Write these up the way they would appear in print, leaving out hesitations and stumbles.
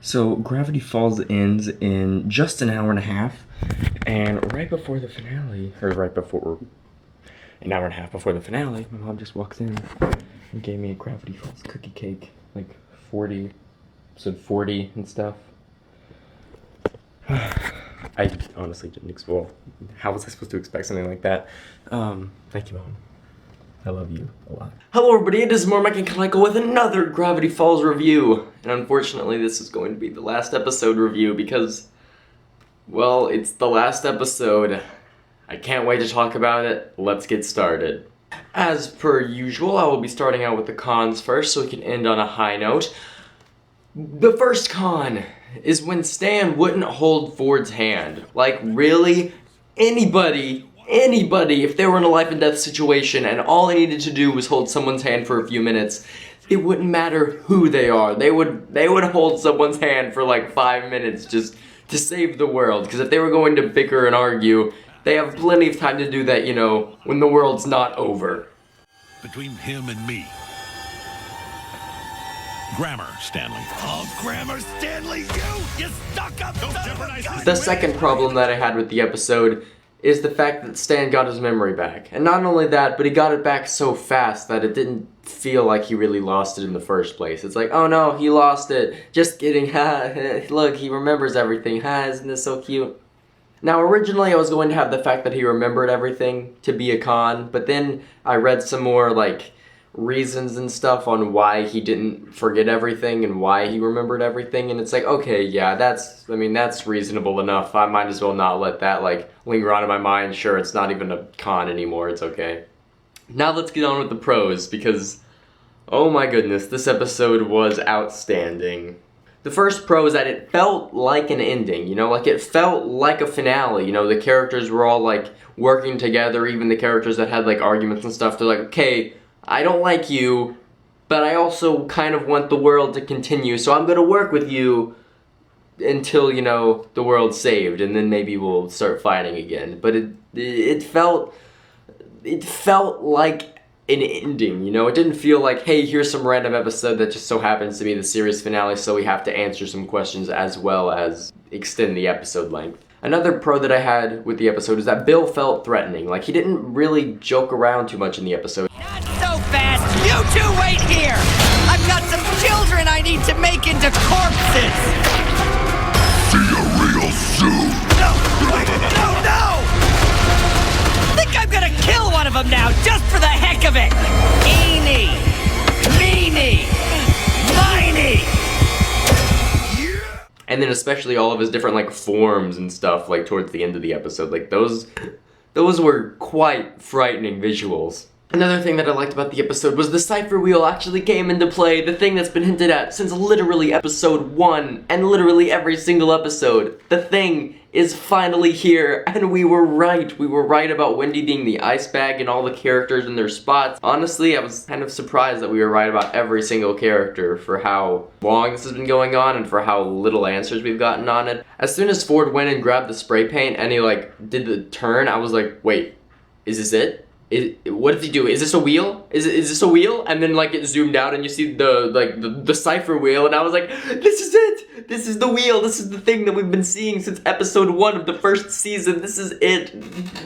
So Gravity Falls ends in just an hour and a half, and right before the finale, or right before, an hour and a half before the finale, my mom just walks in and gave me a Gravity Falls cookie cake, like 40, episode 40 and stuff. I honestly didn't expect, well, how was I supposed to expect something like that? Thank you, Mom. I love you a lot. Hello everybody, it is Mike and Michael with another Gravity Falls review. And unfortunately, this is going to be the last episode review because, well, it's the last episode. I can't wait to talk about it. Let's get started. As per usual, I will be starting out with the cons first so we can end on a high note. The first con is when Stan wouldn't hold Ford's hand. Like, really? Anybody, if they were in a life and death situation and all they needed to do was hold someone's hand for a few minutes, it wouldn't matter who they are. They would hold someone's hand for like 5 minutes just to save the world. Because if they were going to bicker and argue, they have plenty of time to do that, you know, when the world's not over. Between him and me. Grammar, Stanley. Oh, Grammar, Stanley, you stuck-up son of a gun! The second problem that I had with the episode is the fact that Stan got his memory back. And not only that, but he got it back so fast that it didn't feel like he really lost it in the first place. It's like, oh no, he lost it. Just kidding, ha, look, he remembers everything, ha, isn't this so cute? Now, originally I was going to have the fact that he remembered everything to be a con, but then I read some more, like, reasons and stuff on why he didn't forget everything and why he remembered everything, and it's like, okay, yeah, that's reasonable enough. I might as well not let that, like, linger on in my mind. Sure, it's not even a con anymore, it's okay. Now let's get on with the pros, because, oh my goodness, this episode was outstanding. The first pro is that it felt like an ending, you know, like it felt like a finale, you know, the characters were all, like, working together, even the characters that had, like, arguments and stuff, they're like, okay, I don't like you, but I also kind of want the world to continue, so I'm gonna work with you until, you know, the world's saved, and then maybe we'll start fighting again. But it felt like an ending, you know? It didn't feel like, hey, here's some random episode that just so happens to be the series finale, so we have to answer some questions as well as extend the episode length. Another pro that I had with the episode is that Bill felt threatening. Like, he didn't really joke around too much in the episode. Not so fast! You two wait here! I've got some children I need to make into corpses! See you real soon! No! Wait! No! I think I'm gonna kill one of them now, just for the heck of it! Eeny! Meeny! Miny! And then especially all of his different, like, forms and stuff, like, towards the end of the episode. Like, those were quite frightening visuals. Another thing that I liked about the episode was the cipher wheel actually came into play, the thing that's been hinted at since literally episode 1, and literally every single episode. The thing is finally here, and we were right. We were right about Wendy being the ice bag and all the characters in their spots. Honestly, I was kind of surprised that we were right about every single character for how long this has been going on and for how little answers we've gotten on it. As soon as Ford went and grabbed the spray paint and he, like, did the turn, I was like, wait, is this it? What did he do? Is this a wheel? Is this a wheel? And then, like, it zoomed out and you see the cipher wheel, and I was like, this is it! This is the wheel! This is the thing that we've been seeing since episode 1 of the first season. This is it!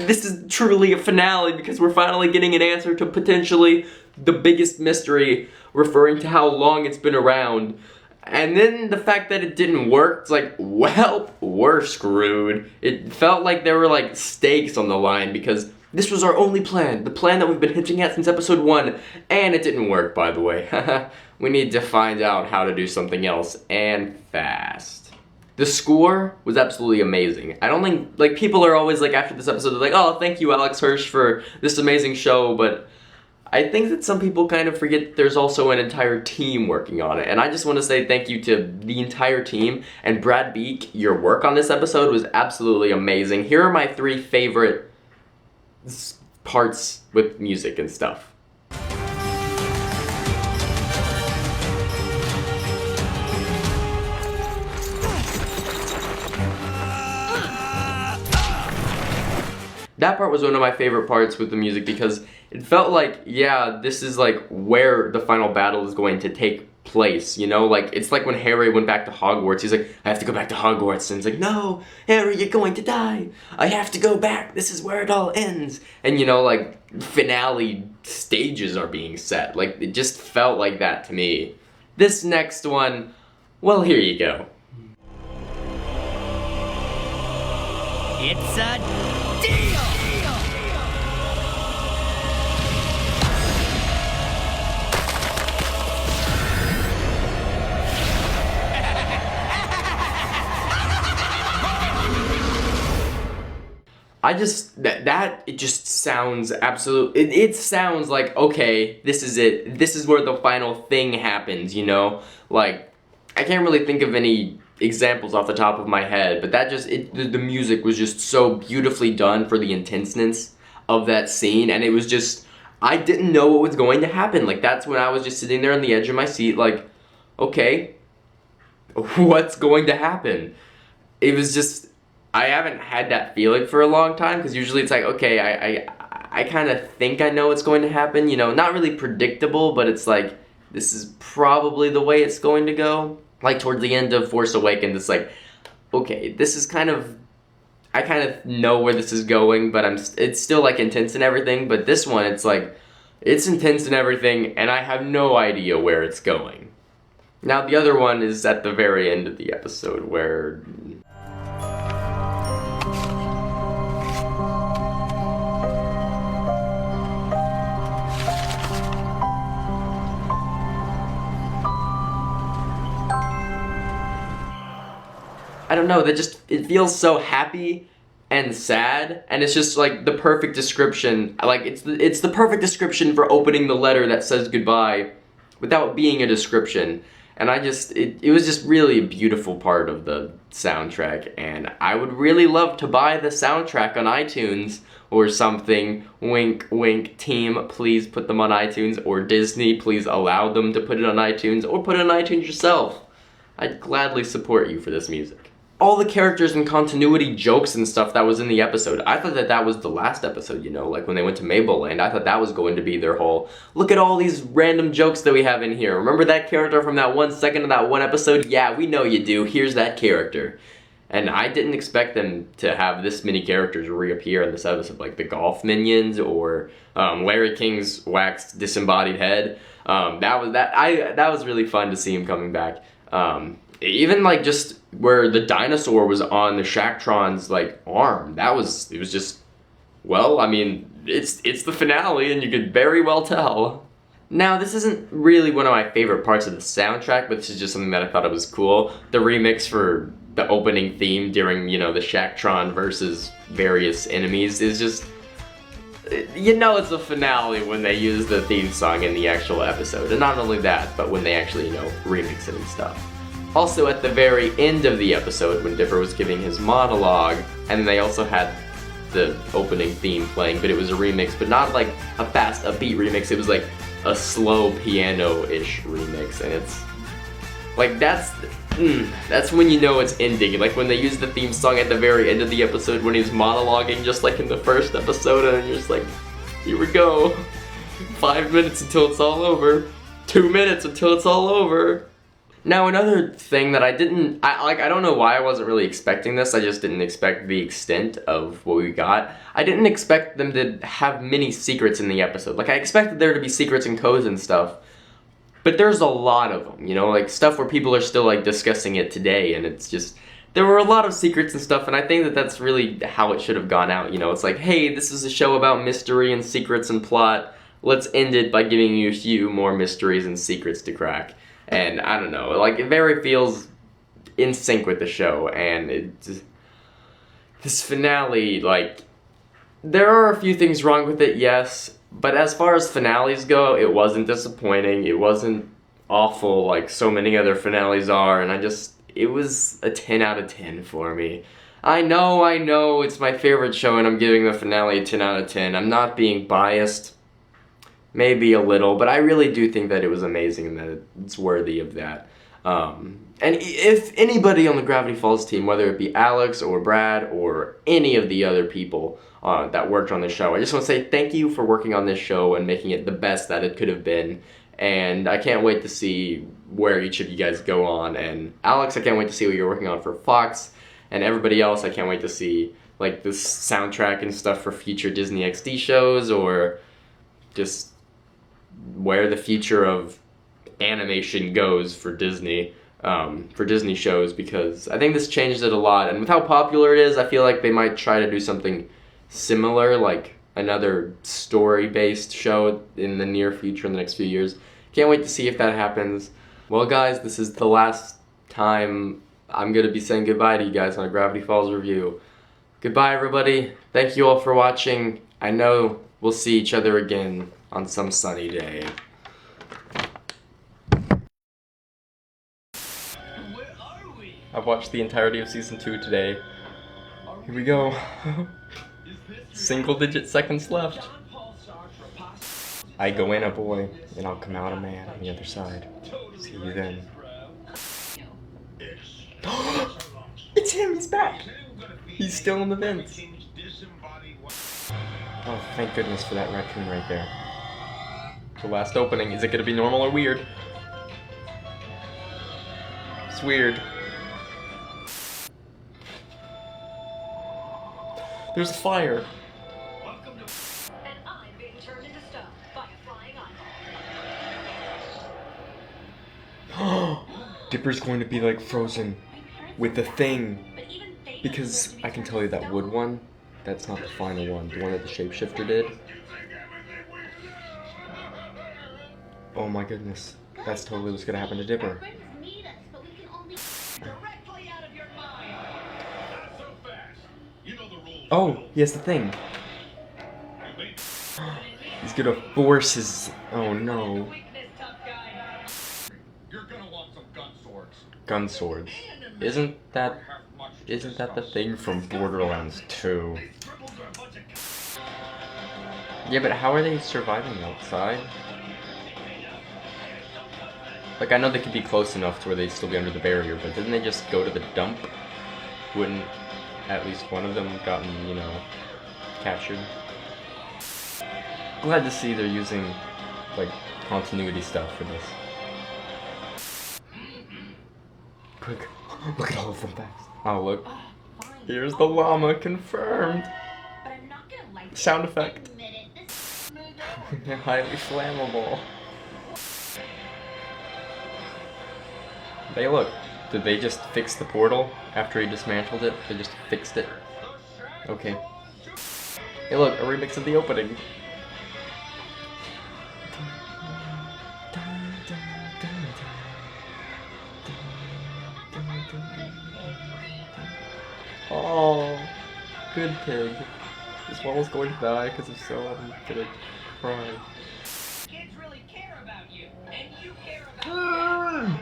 This is truly a finale because we're finally getting an answer to potentially the biggest mystery, referring to how long it's been around. And then the fact that it didn't work, it's like, well, we're screwed. It felt like there were, like, stakes on the line because this was our only plan, the plan that we've been hinting at since episode 1, and it didn't work, by the way. We need to find out how to do something else, and fast. The score was absolutely amazing. I don't think, like, people are always, like, after this episode, they're like, oh, thank you, Alex Hirsch, for this amazing show, but I think that some people kind of forget there's also an entire team working on it, and I just want to say thank you to the entire team, and Brad Beak, your work on this episode was absolutely amazing. Here are my 3 favorite parts with music and stuff. That part was one of my favorite parts with the music because it felt like, yeah, this is like where the final battle is going to take place, you know? Like, it's like when Harry went back to Hogwarts. He's like, I have to go back to Hogwarts. And he's like, no, Harry, you're going to die. I have to go back. This is where it all ends. And, you know, like, finale stages are being set. Like, it just felt like that to me. This next one, well, here you go. It's a deal! It just sounds absolute. It sounds like, okay, this is it. This is where the final thing happens, you know? Like, I can't really think of any examples off the top of my head, but the music was just so beautifully done for the intenseness of that scene, and it was just, I didn't know what was going to happen. Like, that's when I was just sitting there on the edge of my seat, like, okay, what's going to happen? It was just, I haven't had that feeling for a long time, because usually it's like, okay, I kind of think I know what's going to happen, you know, not really predictable, but it's like, this is probably the way it's going to go. Like, towards the end of Force Awakens, it's like, okay, this is kind of, I kind of know where this is going, but it's still, like, intense and everything, but this one, it's like, it's intense and everything, and I have no idea where it's going. Now, the other one is at the very end of the episode, where... I don't know, it feels so happy and sad, and it's just like the perfect description. Like, it's the perfect description for opening the letter that says goodbye without being a description. And it was just really a beautiful part of the soundtrack, and I would really love to buy the soundtrack on iTunes or something. Wink, wink, team, please put them on iTunes, or Disney, please allow them to put it on iTunes, or put it on iTunes yourself. I'd gladly support you for this music. All the characters and continuity jokes and stuff that was in the episode, I thought that was the last episode, you know, like when they went to Mableland, I thought that was going to be their whole, look at all these random jokes that we have in here. Remember that character from that 1 second of that one episode? Yeah, we know you do. Here's that character. And I didn't expect them to have this many characters reappear in this episode, like the golf minions or Larry King's waxed disembodied head. That was really fun to see him coming back. Even like just where the dinosaur was on the Shacktron's like arm, it was just, well, I mean, it's the finale and you could very well tell. Now, this isn't really one of my favorite parts of the soundtrack, but this is just something that I thought it was cool. The remix for the opening theme during, you know, the Shacktron versus various enemies is just, you know, it's a finale when they use the theme song in the actual episode. And not only that, but when they actually, you know, remix it and stuff. Also, at the very end of the episode, when Dipper was giving his monologue, and they also had the opening theme playing, but it was a remix, but not like a fast, upbeat remix, it was like a slow piano-ish remix, and it's, like, that's when you know it's ending, like when they use the theme song at the very end of the episode when he's monologuing, just like in the first episode, and you're just like, here we go, 5 minutes until it's all over, 2 minutes until it's all over. Now, another thing that I don't know why I wasn't really expecting this, I just didn't expect the extent of what we got. I didn't expect them to have many secrets in the episode. Like, I expected there to be secrets and codes and stuff, but there's a lot of them, you know, like stuff where people are still, like, discussing it today, and it's just, there were a lot of secrets and stuff, and I think that that's really how it should have gone out, you know, it's like, hey, this is a show about mystery and secrets and plot, let's end it by giving you a few more mysteries and secrets to crack. And I don't know, like, it very feels in sync with the show, and this finale, like, there are a few things wrong with it, yes, but as far as finales go, it wasn't disappointing, it wasn't awful like so many other finales are, and it was a 10 out of 10 for me. I know, it's my favorite show, and I'm giving the finale a 10 out of 10. I'm not being biased. Maybe a little, but I really do think that it was amazing and that it's worthy of that. And if anybody on the Gravity Falls team, whether it be Alex or Brad or any of the other people that worked on the show, I just want to say thank you for working on this show and making it the best that it could have been. and I can't wait to see where each of you guys go on. And Alex, I can't wait to see what you're working on for Fox, and everybody else, I can't wait to see like this soundtrack and stuff for future Disney XD shows, or just where the future of animation goes for Disney shows, because I think this changed it a lot, and with how popular it is, I feel like they might try to do something similar, like another story-based show in the near future, in the next few years. Can't wait to see if that happens. Well guys, this is the last time I'm gonna be saying goodbye to you guys on a Gravity Falls review. Goodbye everybody, thank you all for watching. I know we'll see each other again on some sunny day. I've watched the entirety of season 2 today. Here we go. Single digit seconds left. I go in a boy, and I'll come out a man on the other side. See you then. It's him, he's back! He's still in the vents. Oh, thank goodness for that raccoon right there. The last opening, is it gonna be normal or weird? It's weird. There's a fire. And I'm being turned into stone by a flying eyeball. Dipper's going to be like frozen with the thing. Because I can tell you that wood one, that's not the final one. The one that the shapeshifter did. Oh my goodness. That's totally what's gonna happen to Dipper. Oh, he has the thing. He's gonna force his... Oh no. Gun swords. Isn't that the thing from Borderlands 2? Yeah, but how are they surviving outside? Like, I know they could be close enough to where they'd still be under the barrier, but didn't they just go to the dump? Wouldn't at least one of them gotten, you know, captured? Glad to see they're using, like, continuity stuff for this. Quick, look at all of them back. Oh, look. Here's the llama, confirmed. Sound effect. They're highly flammable. Hey, look. Did they just fix the portal after he dismantled it? They just fixed it. Okay. Hey, look, a remix of the opening. Oh, good pig. This one was going to die because if so, I'm gonna cry. Kids really care about you, and you care about them.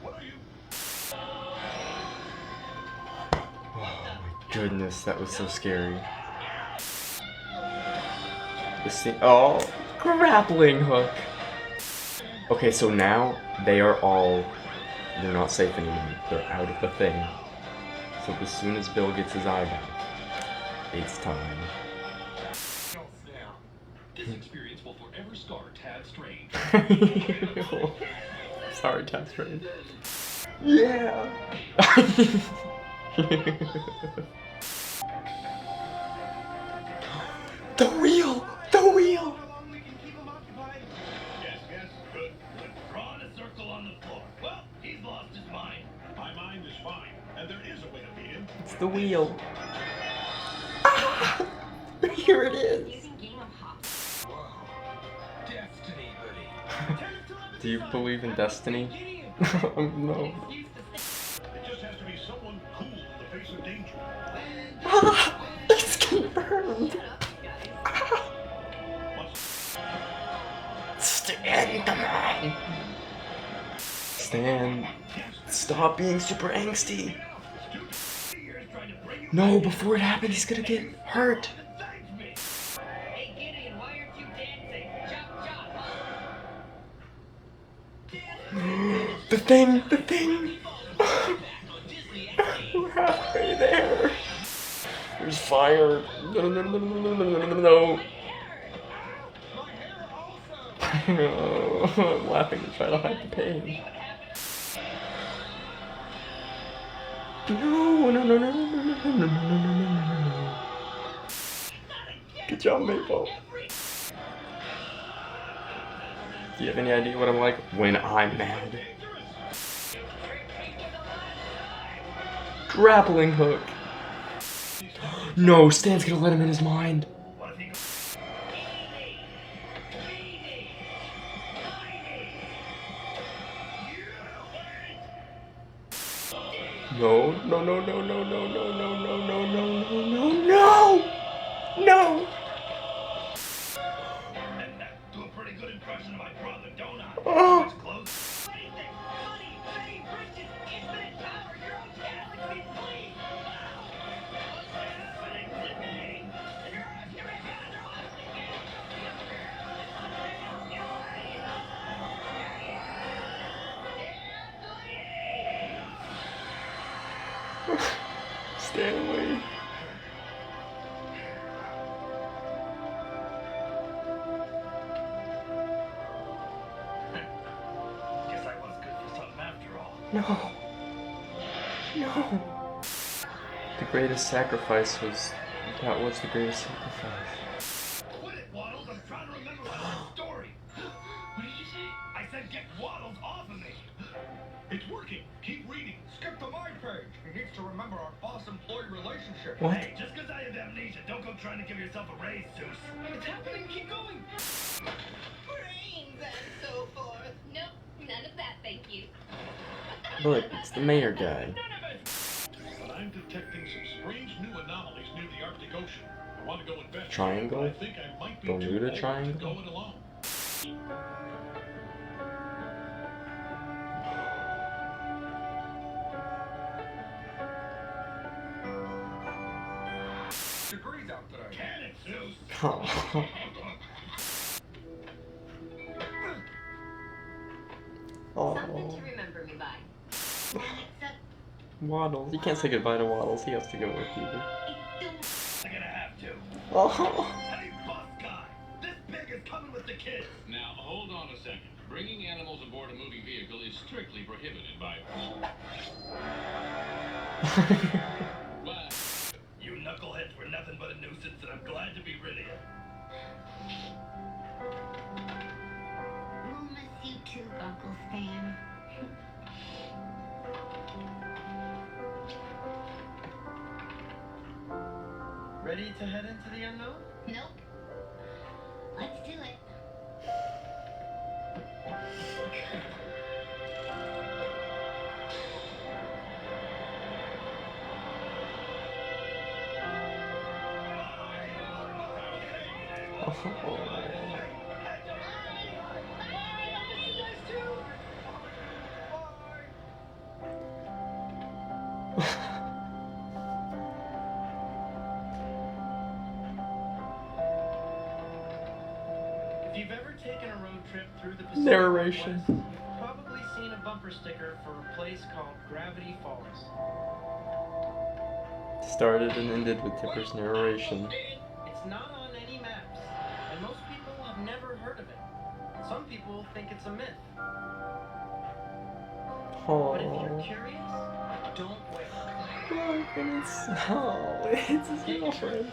What are you? Oh my goodness, that was so scary. This thing, oh, grappling hook. Okay, so now they're not safe anymore. They're out of the thing. So as soon as Bill gets his eye back, it's time. This experience will forever scar Tad Strange. Sorry, Tad Strange. Yeah! The wheel! The wheel! Yes, good. Draw a circle on the floor. Well, he's lost his mind. My mind is fine, and there is a way to beat him. It's the wheel. Ah, here it is. Whoa. Destiny, buddy. Do you believe in destiny? Oh, no. It just has to be someone cool in the face of danger. Ah, it's confirmed. Ah. Stan, come on. Stan, stop being super angsty. No, before it happens, he's gonna get hurt. Hey Gideon, why aren't you dancing? Chop chop. The thing. We're halfway there. There's fire. No. I'm laughing to try to hide the pain. No, no, no, no, no, no, no, no, no, no, no, no. Good job, Maple. Do you have any idea what I'm like when I'm mad? Grappling hook. No, Stan's gonna let him in his mind. No, no, no, no, no, no, no, no, no, no, no, no, no, no! Do a pretty good impression of my brother, don't I? Oh. It's close. Stanley. Guess I was good for something after all. No. No. The greatest sacrifice was... That was the greatest sacrifice. Quit it, Waddles. I'm trying to remember my last story. What did you say? I said get Waddles off of me. It's working. Keep reading. Skip to my page. He needs to remember our boss-employee relationship. What? Hey, just because I have amnesia, don't go trying to give yourself a raise, Zeus. It's happening. Keep going. Brains and so forth. Nope, none of that, thank you. Look, it's the mayor guy. But I'm detecting some strange new anomalies near the Arctic Ocean. I want to go investigate. Triangle? But I think I might be Bermuda too old to Triangle? go it alone. Degrees out today. Can it, Zeus? Oh. Something Oh. to remember me by. It's a... Waddles. You can't say goodbye to Waddles. He has to go with you. I'm gonna have to. Oh. Hey, bus guy! This pig is coming with the kids! Now, hold on a second. Bringing animals aboard a moving vehicle is strictly prohibited by... But... You knuckleheads were nothing but a nuisance, and I'm glad to be rid of you. We'll miss you too, Uncle Stan. Ready to head into the unknown? Nope. Let's do it. If you've ever taken a road trip through the Pacific Narration. Northwest, you've probably seen a bumper sticker for a place called Gravity Falls. Started and ended with Tipper's narration. It's not on any maps, and most people have never heard of it. Some people think it's a myth. But if you're Oh. curious, don't wait. Look, and it's his girlfriend.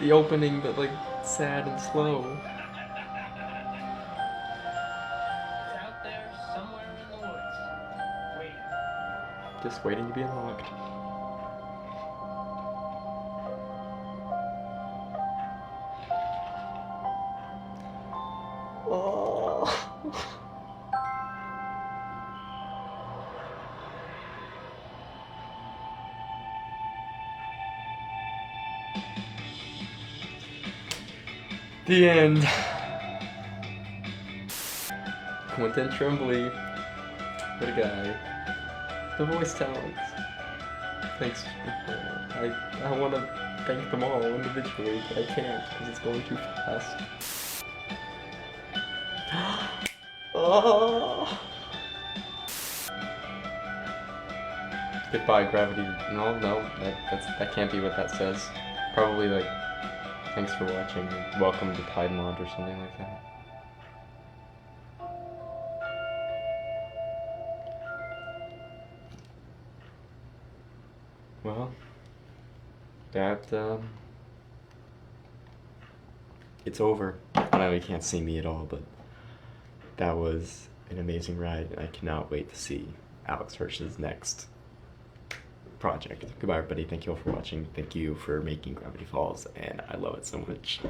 The opening, but like sad and slow. It's out there somewhere in the woods, waiting. Just waiting to be unlocked. Oh. The end. Quentin Tremblay. What a guy. The voice talents. Thanks. I want to thank them all individually, but I can't because it's going too fast. Oh. Goodbye, gravity. No, that can't be what that says. Probably like Thanks for watching. Welcome to Piedmont or something like that. Well, that, it's over. I know you can't see me at all, but that was an amazing ride, and I cannot wait to see Alex Hirsch's next project. Goodbye, everybody. Thank you all for watching. Thank you for making Gravity Falls, and I love it so much.